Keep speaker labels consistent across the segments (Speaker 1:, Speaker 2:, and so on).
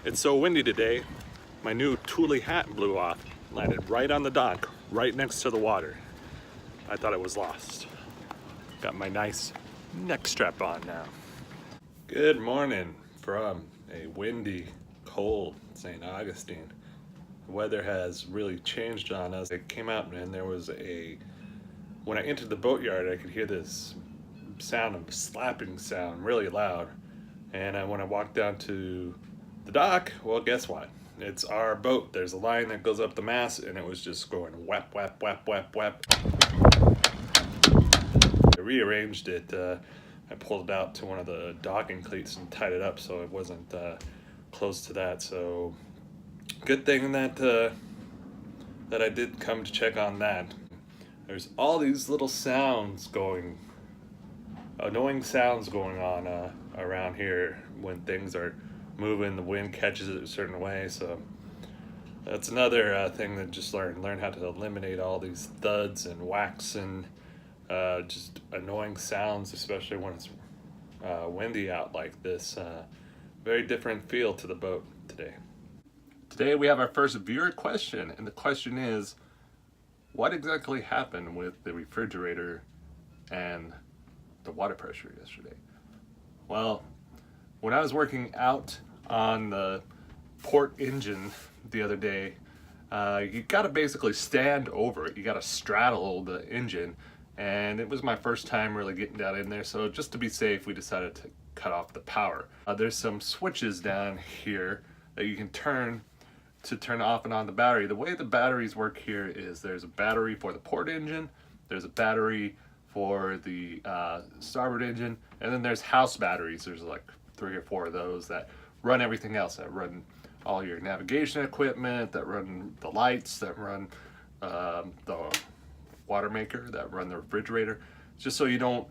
Speaker 1: It's so windy today, my new Thule hat blew off, landed right on the dock, right next to the water. I thought it was lost. Got my nice neck strap on now. Good morning from a windy, cold St. Augustine. The weather has really changed on us. It came out and there was when I entered the boatyard, I could hear this sound of slapping sound really loud. And when I walked down to the dock, well, guess what? It's our boat. There's a line that goes up the mast, and it was just going whap, whap, whap, whap, whap. I rearranged it. I pulled it out to one of the docking cleats and tied it up so it wasn't close to that. So good thing that I did come to check on that. There's all these little sounds annoying sounds going on around here when things are moving, the wind catches it a certain way. So that's another thing that just learn how to eliminate all these thuds and whacks and just annoying sounds, especially when it's windy out like this. Very different feel to the boat today. Today we have our first viewer question, and the question is, what exactly happened with the refrigerator and the water pressure yesterday? Well, when I was working out on the port engine the other day, you gotta basically stand over it. You gotta straddle the engine, and it was my first time really getting down in there, so just to be safe, we decided to cut off the power. There's some switches down here that you can turn to turn off and on the battery. The way the batteries work here is there's a battery for the port engine, there's a battery for the starboard engine, and then there's house batteries. There's like 3 or 4 of those that run everything else, that run all your navigation equipment, that run the lights, that run the water maker, that run the refrigerator, just so you don't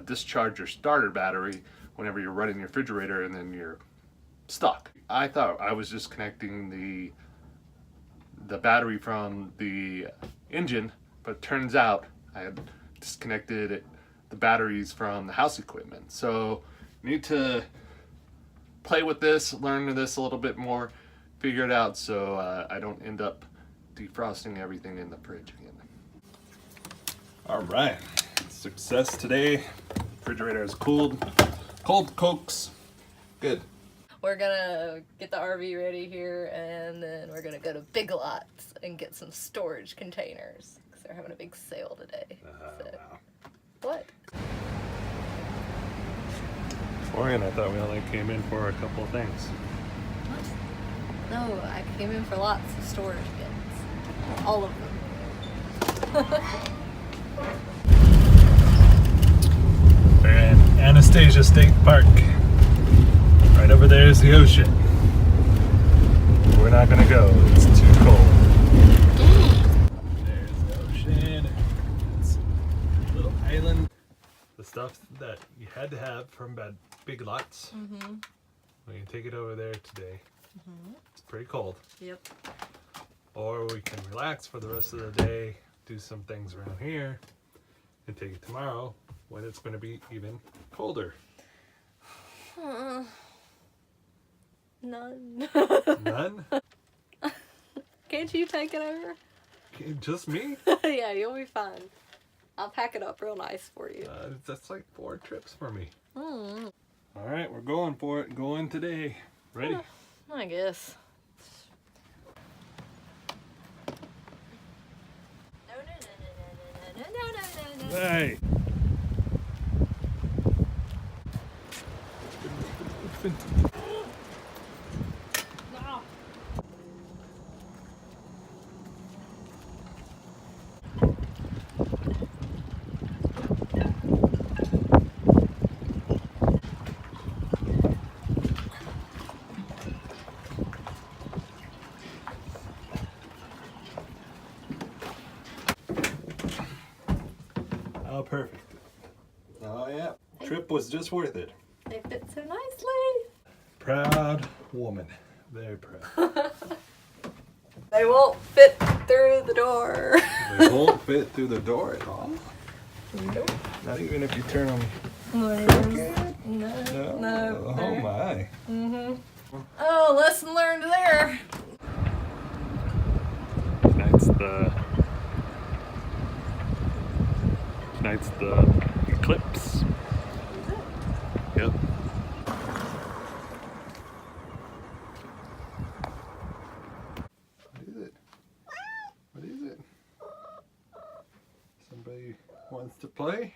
Speaker 1: discharge your starter battery whenever you're running your refrigerator and then you're stuck. I thought I was just connecting the battery from the engine, but it turns out I had disconnected the batteries from the house equipment. So you need to play with this, learn this a little bit more, figure it out so I don't end up defrosting everything in the fridge again. All right, success today. Refrigerator is cooled. Cold Cokes, good.
Speaker 2: We're gonna get the RV ready here, and then we're gonna go to Big Lots and get some storage containers because they're having a big sale today.
Speaker 1: Wow.
Speaker 2: What?
Speaker 1: Morgan, I thought we only came in for a couple of things.
Speaker 2: No, I came in for lots of storage bins. All of them.
Speaker 1: We're in Anastasia State Park. Right over there is the ocean. We're not gonna go, it's too cold. There's the ocean. It's a little island. The stuff that you had to have from Big Lots.
Speaker 2: Mm-hmm.
Speaker 1: We can take it over there today.
Speaker 2: Mm-hmm.
Speaker 1: It's pretty cold.
Speaker 2: Yep.
Speaker 1: Or we can relax for the rest of the day, do some things around here, and take it tomorrow when it's going to be even colder.
Speaker 2: None.
Speaker 1: None?
Speaker 2: Can't you take it over?
Speaker 1: Just me?
Speaker 2: Yeah, you'll be fine. I'll pack it up real nice for you.
Speaker 1: That's like 4 trips for me.
Speaker 2: Mm.
Speaker 1: All right, we're going for it. Going today. Ready?
Speaker 2: I guess. No.
Speaker 1: Hey. Oh, perfect. Oh, yeah. Trip was just worth it.
Speaker 2: They fit so nicely.
Speaker 1: Proud woman. Very proud.
Speaker 2: They won't fit through the door.
Speaker 1: They won't fit through the door at all.
Speaker 2: Nope.
Speaker 1: Not even if you turn them
Speaker 2: No.
Speaker 1: crooked?
Speaker 2: No.
Speaker 1: No.
Speaker 2: No.
Speaker 1: Oh my.
Speaker 2: Mhm. Oh, lesson learned there.
Speaker 1: Tonight's the eclipse. Yep. What is it? What is it? Somebody wants to play?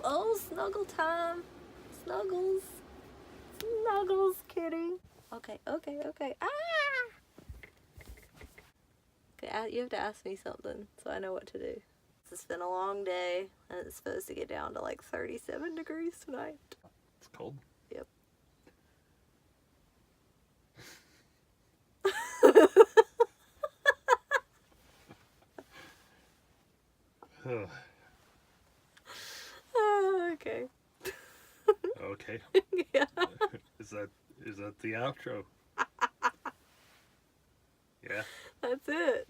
Speaker 2: Oh, snuggle time. Snuggles. Snuggles, kitty. Okay. Ah! Okay, you have to ask me something so I know what to do. It's been a long day, and it's supposed to get down to like 37 degrees tonight.
Speaker 1: It's cold.
Speaker 2: Yep. Okay.
Speaker 1: Okay.
Speaker 2: Yeah.
Speaker 1: Is that the outro? Yeah.
Speaker 2: That's it.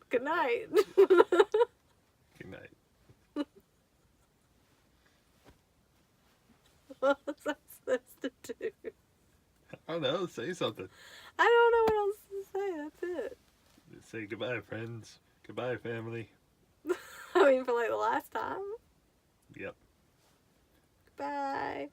Speaker 2: Good night.
Speaker 1: Good night.
Speaker 2: What was I supposed to do?
Speaker 1: I don't know. Say something.
Speaker 2: I don't know what else to say. That's it.
Speaker 1: Say goodbye, friends. Goodbye, family.
Speaker 2: I mean, for like the last time.
Speaker 1: Yep.
Speaker 2: Bye.